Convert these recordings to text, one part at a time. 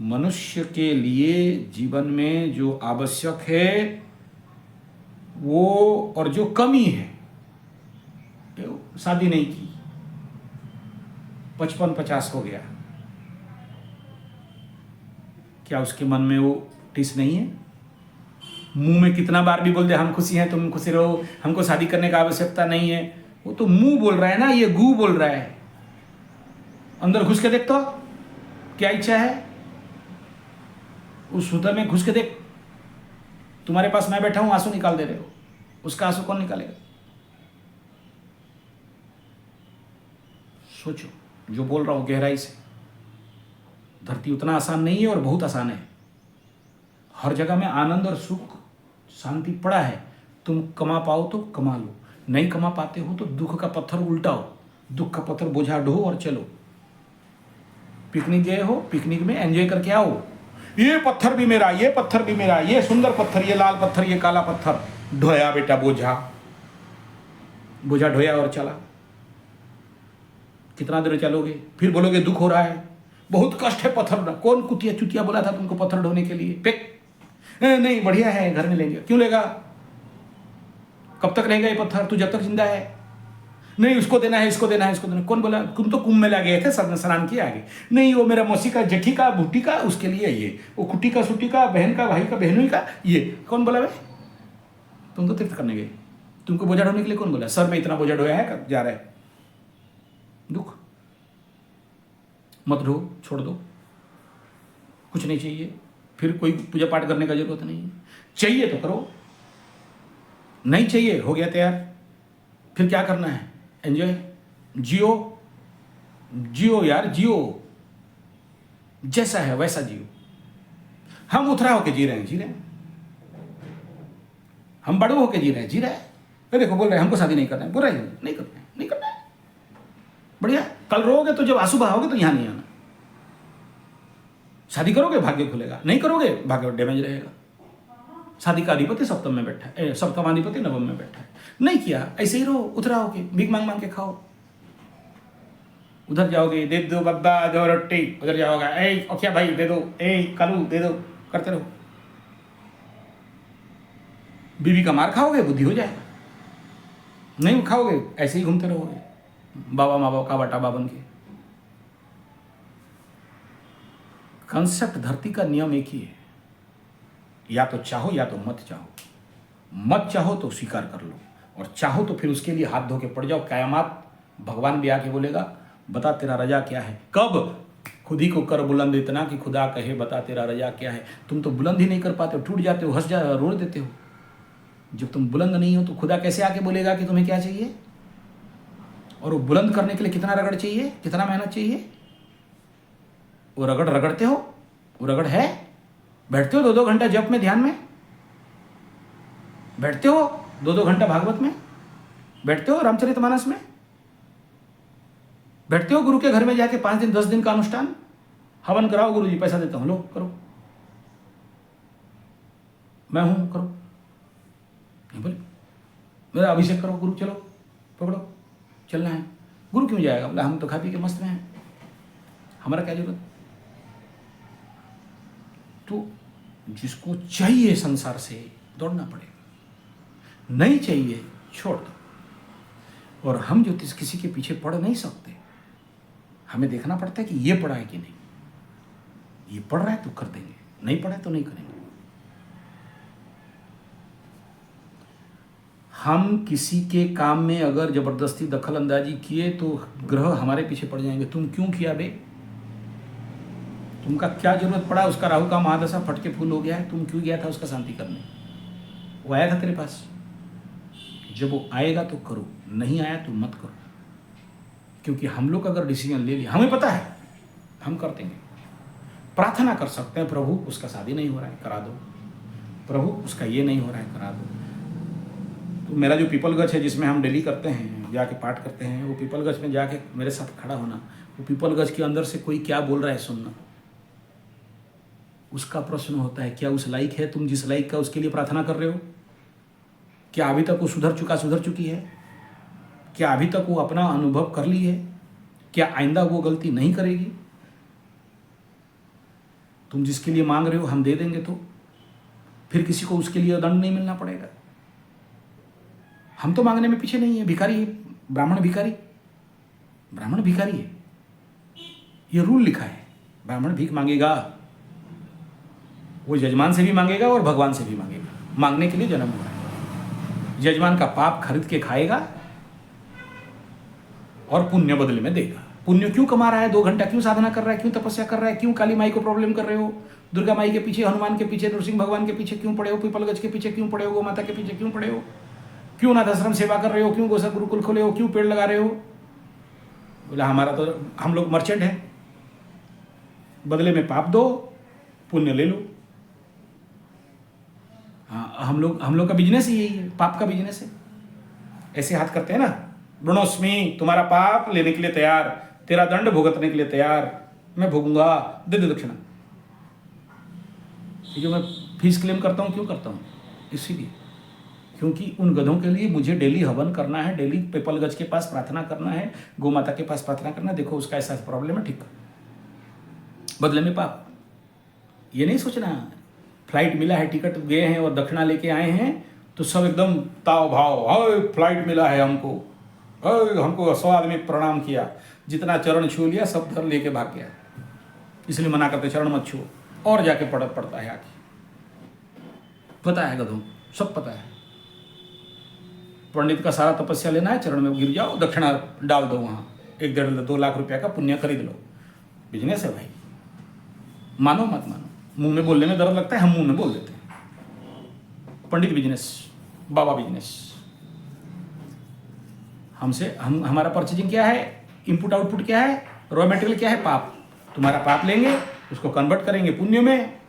मनुष्य के लिए जीवन में जो आवश्यक है वो और जो कमी है, शादी नहीं की, 55-50 हो गया, क्या उसके मन में वो टिस नहीं है? मुंह में कितना बार भी बोल दे हम खुशी हैं, तुम खुशी रहो, हमको शादी करने का आवश्यकता नहीं है, वो तो मुंह बोल रहा है ना, ये गू बोल रहा है। अंदर घुस के देख तो क्या इच्छा है, उस हृदय में घुस के देख। तुम्हारे पास मैं बैठा हूं, आंसू निकाल दे रहे हो, उसका आंसू कौन निकालेगा? सोचो, जो बोल रहा हूं गहराई से। धरती उतना आसान नहीं है और बहुत आसान है। हर जगह में आनंद और सुख शांति पड़ा है। तुम कमा पाओ तो कमा लो, नहीं कमा पाते हो तो दुख का पत्थर उल्टाओ, दुख का पत्थर बोझा ढो और चलो। पिकनिक गए हो, पिकनिक में एंजॉय करके आओ। ये पत्थर भी मेरा, ये पत्थर भी मेरा, ये सुंदर पत्थर, ये लाल पत्थर, ये काला पत्थर, ढोया बेटा बोझा, बोझा ढोया और चला। कितना देर चलोगे? फिर बोलोगे दुख हो रहा है, बहुत कष्ट है पत्थर ढोना। कौन कुतिया चुतिया बोला था तुमको पत्थर ढोने के लिए? पेक नहीं, बढ़िया है, घर में लेंगे। क्यों लेगा? कब तक रहेगा ये पत्थर? तू जब तक जिंदा है। नहीं, उसको देना है, इसको देना है, इसको देना। कौन बोला? तुम तो कुंभ मेला गए थे, स्नान किए आगे। नहीं, वो मेरा मौसी का, जेठी का, भूटी का, उसके लिए ये, वो कुटी का, सुटी का, बहन का, भाई का, बहनोई का, ये। कौन बोला भाई? तुम तो तीर्थ करने गए, तुमको बोझा ढोने के लिए कौन बोला? सर में इतना बोझा ढोया है, जा रहा है। दुख मत ढो, छोड़ दो, कुछ नहीं चाहिए। फिर कोई पूजा पाठ करने का जरूरत नहीं है। चाहिए तो करो, नहीं चाहिए हो गया तैयार। फिर क्या करना है? एंजॉय, जियो, जियो यार, जियो, जैसा है वैसा जियो। हम उथरा होके जी रहे हैं, जी रहे हैं। हम बड़े होके जी रहे हैं, जी रहे हैं। तो देखो बोल रहे हैं हमको शादी नहीं करना है, बोल रहे हैं नहीं करना है, नहीं करना है। बढ़िया, कल रोगे तो जब आंसू बहाओगे तो यहां नहीं आना। शादी करोगे भाग्य खुलेगा, नहीं करोगे भाग्य डैमेज रहेगा। शादी का अधिपति सप्तम में बैठा है, सप्तम अधिपति नवम में बैठा है। नहीं किया, ऐसे ही रहो, उतरा होके भीख मांग मांग के खाओ। उधर जाओगे दे दो बब्बा, दो रोटी, उधर जाओगे ए ओखिया भाई दे दो, ए कालू दे दो, करते रहो। बीवी का मार खाओगे, बुद्धि हो जाएगा। नहीं खाओगे, ऐसे ही घूमते रहोगे बाबा माँ बाप का बटाबा बन के। कंसेप्ट धरती का नियम एक ही है, या तो चाहो या तो मत चाहो। मत चाहो तो स्वीकार कर लो, और चाहो तो फिर उसके लिए हाथ धो के पड़ जाओ। कयामत भगवान भी आके बोलेगा बता तेरा रजा क्या है। कब? खुद ही को कर बुलंद इतना कि खुदा कहे बता तेरा रजा क्या है। तुम तो बुलंद ही नहीं कर पाते हो, टूट जाते हो, हंस जा रोड़ देते हो। जब तुम बुलंद नहीं हो तो खुदा कैसे आके बोलेगा कि तुम्हें क्या चाहिए? और वो बुलंद करने के लिए कितना रगड़ चाहिए, कितना मेहनत चाहिए? वो रगड़ रगड़ते हो, वो रगड़ है। बैठते हो 2-2 घंटा जप में, ध्यान में बैठते हो, 2-2 घंटा भागवत में बैठते हो, रामचरितमानस में बैठते हो, गुरु के घर में जाके 5 दिन 10 दिन का अनुष्ठान, हवन कराओ, गुरु जी पैसा देता हूं, लो करो, मैं हूं करो। नहीं बोले मेरा अभिषेक करो, गुरु चलो पकड़ो, चलना है। गुरु क्यों जाएगा? बोला हम तो खा पी के मस्त में हैं, हमारा क्या जरूरत। तो जिसको चाहिए संसार से दौड़ना पड़ेगा, नहीं चाहिए छोड़ दो। और हम जो किसी के पीछे पड़ नहीं सकते, हमें देखना पड़ता है कि ये पढ़ा है कि नहीं। ये पढ़ रहा है तो कर देंगे, नहीं पढ़ा है तो नहीं करेंगे। हम किसी के काम में अगर जबरदस्ती दखल अंदाजी किए तो ग्रह हमारे पीछे पड़ जाएंगे। तुम क्यों किया बे? तुमका क्या जरूरत पड़ा? उसका राहु का महादशा फटके फूल हो गया है, तुम क्यों गया था उसका शांति करने? वो आया था तेरे पास, जब वो आएगा तो करो, नहीं आया तो मत करो। क्योंकि हम लोग अगर डिसीजन ले लिया, हमें पता है हम कर देंगे। प्रार्थना कर सकते हैं प्रभु उसका शादी नहीं हो रहा है करा दो, प्रभु उसका ये नहीं हो रहा है करा दो। तो मेरा जो पीपल गछ है जिसमें हम डेली करते हैं, जाके पाठ करते हैं, वो पीपल गछ में जाके मेरे साथ खड़ा होना, वो पीपल गछ के अंदर से कोई क्या बोल रहा है सुनना। उसका प्रश्न होता है क्या उस लायक है तुम जिस लायक का उसके लिए प्रार्थना कर रहे हो? क्या अभी तक वो सुधर चुकी है? क्या अभी तक वो अपना अनुभव कर ली है? क्या आइंदा वो गलती नहीं करेगी? तुम जिसके लिए मांग रहे हो हम दे देंगे, तो फिर किसी को उसके लिए दंड नहीं मिलना पड़ेगा। हम तो मांगने में पीछे नहीं है। भिखारी है ब्राह्मण, ब्राह्मण भिखारी है, ये रूल लिखा है। ब्राह्मण भीख मांगेगा, वो यजमान से भी मांगेगा और भगवान से भी मांगेगा। मांगने के लिए जन्म हुआ है। यजमान का पाप खरीद के खाएगा और पुण्य बदले में देगा। पुण्य क्यों कमा रहा है? 2 घंटा क्यों साधना कर रहा है? क्यों तपस्या कर रहा है? क्यों काली माई को प्रॉब्लम कर रहे हो? दुर्गा माई के पीछे, हनुमान के पीछे, नरसिंह भगवान के पीछे क्यों पड़े हो? पीपल गज के पीछे क्यों पड़े हो? गौ माता के पीछे क्यों पड़े हो? क्यों अनाथ आश्रम सेवा कर रहे हो? क्यों गोसा गुरुकुल खोले हो? क्यों पेड़ लगा रहे हो? बोला हमारा तो, हम लोग मर्चेंट हैं, बदले में पाप दो, पुण्य ले लो। हाँ, हम लोग का बिजनेस ही यही है, पाप का बिजनेस है। ऐसे हाथ करते हैं ना, ऋणोस्मि, तुम्हारा पाप लेने के लिए तैयार, तेरा दंड भुगतने के लिए तैयार, मैं भोगूंगा, दे दे दक्षिणा। जो मैं फीस क्लेम करता हूँ, क्यों करता हूँ? इसीलिए क्योंकि उन गधों के लिए मुझे डेली हवन करना है, डेली पीपल गज के पास प्रार्थना करना है, गौ माता के पास प्रार्थना करना है। देखो उसका ऐसा प्रॉब्लम है, ठीक, बदले में पाप। ये नहीं सोचना फ्लाइट मिला है, टिकट गए हैं और दक्षिणा लेके आए हैं तो सब एकदम ताव भाव, हाय फ्लाइट मिला है हमको, हमको 100 आदमी प्रणाम किया, जितना चरण छू लिया सब धर लेके भाग गया। इसलिए मना करते चरण मत छुओ, और जाके पड़ता है आके। पता है गधों, सब पता है। पंडित का सारा तपस्या लेना है, चरण में गिर जाओ, दक्षिणा डाल दो, वहाँ 1-1.5-2 लाख रुपया का पुण्य खरीद लो। बिजनेस है भाई, मानो मत मानो। मुंह में बोलने में दर्द लगता है, हम मुंह में बोल देते हैं। पंडित बिजनेस, बाबा बिजनेस। हमारा परचेजिंग क्या है? इनपुट आउटपुट क्या है? रॉ मटेरियल क्या है? पाप। तुम्हारा पाप लेंगे, उसको कन्वर्ट करेंगे पुण्य में,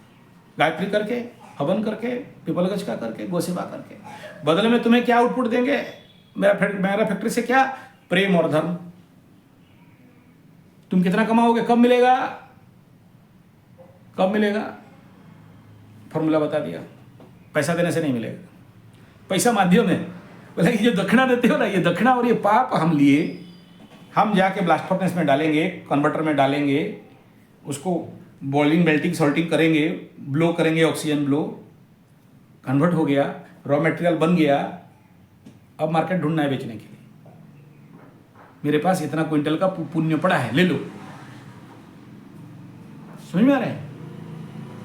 गायत्री करके, हवन करके, पीपल गज का करके, गौ सेवा करके। बदले में तुम्हें क्या आउटपुट देंगे? मेरा फैक्ट्री से क्या? प्रेम और धर्म। तुम कितना कमाओगे? कब मिलेगा? कब मिलेगा? फॉर्मूला बता दिया। पैसा देने से नहीं मिलेगा, पैसा माध्यम है। बोला ये जो दक्षिणा देते हो ना, ये दक्षिणा और ये पाप हम लिए, हम जाके ब्लास्ट फर्नेस में डालेंगे, कन्वर्टर में डालेंगे, उसको बॉइलिंग, मेल्टिंग, सॉल्टिंग करेंगे, ब्लो करेंगे, ऑक्सीजन ब्लो, कन्वर्ट हो गया, रॉ मटेरियल बन गया। अब मार्केट ढूंढना है बेचने के लिए। मेरे पास इतना क्विंटल का पुण्य पड़ा है, ले लो। समझ में आ रहा है?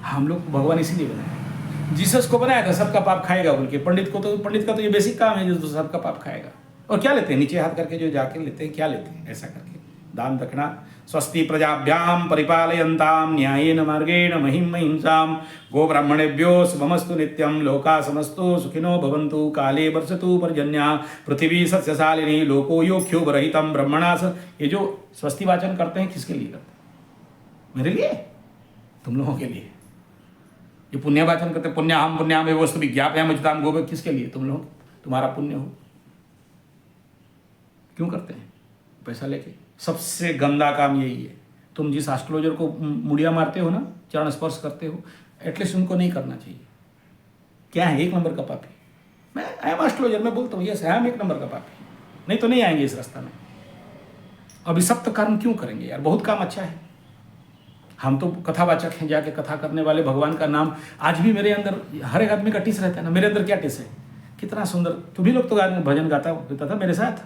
हम लोग भगवान इसीलिए बनाए। जीसस को बनाया था सबका पाप खाएगा बोल के। पंडित का तो ये बेसिक काम है, जो सबका पाप खाएगा। और क्या लेते हैं? नीचे हाथ करके जो जाके लेते हैं, क्या लेते हैं? ऐसा करके दान दक्षिणा। स्वस्ति प्रजाभ्याम परिपालयन्ताम न्यायेन मार्गेण महिम महिंसाम गो ब्राह्मणेभ्यो शुभमस्तु नित्यम लोका समस्तो सुखिनो भवन्तु काले वर्षतु पर्जन्या पृथ्वी सस्यशालिनी लोको योक्ष्योपरहितं ब्रह्मणास। ये जो स्वस्ति वाचन करते हैं किसके लिए करते हैं? मेरे लिए, तुम लोगों के लिए। ये पुण्य वाचन करते, पुण्याहम पुण्याम वस्तु विज्ञापयामि गोवे, किसके लिए? तुम लोग, तुम्हारा पुण्य हो। क्यों करते हैं? पैसा लेके। सबसे गंदा काम यही है। तुम जिस एस्ट्रोलॉजर को मुड़िया मारते हो ना, चरण स्पर्श करते हो, एटलीस्ट उनको नहीं करना चाहिए। क्या है? 1 नंबर का पापी। मैं आई एम एस्ट्रोलॉजर, मैं बोलता हूँ यस आई एम 1 नंबर का पापी। नहीं तो नहीं आएंगे इस रास्ता में। अभी सप्त कर्म क्यों करेंगे यार? बहुत काम अच्छा है। हम तो कथावाचक हैं, जाके कथा करने वाले। भगवान का नाम आज भी मेरे अंदर, हर एक आदमी का टिस रहता है ना। मेरे अंदर क्या टिस है? कितना सुंदर। तुम्ही लोग तो भजन गाता था मेरे साथ।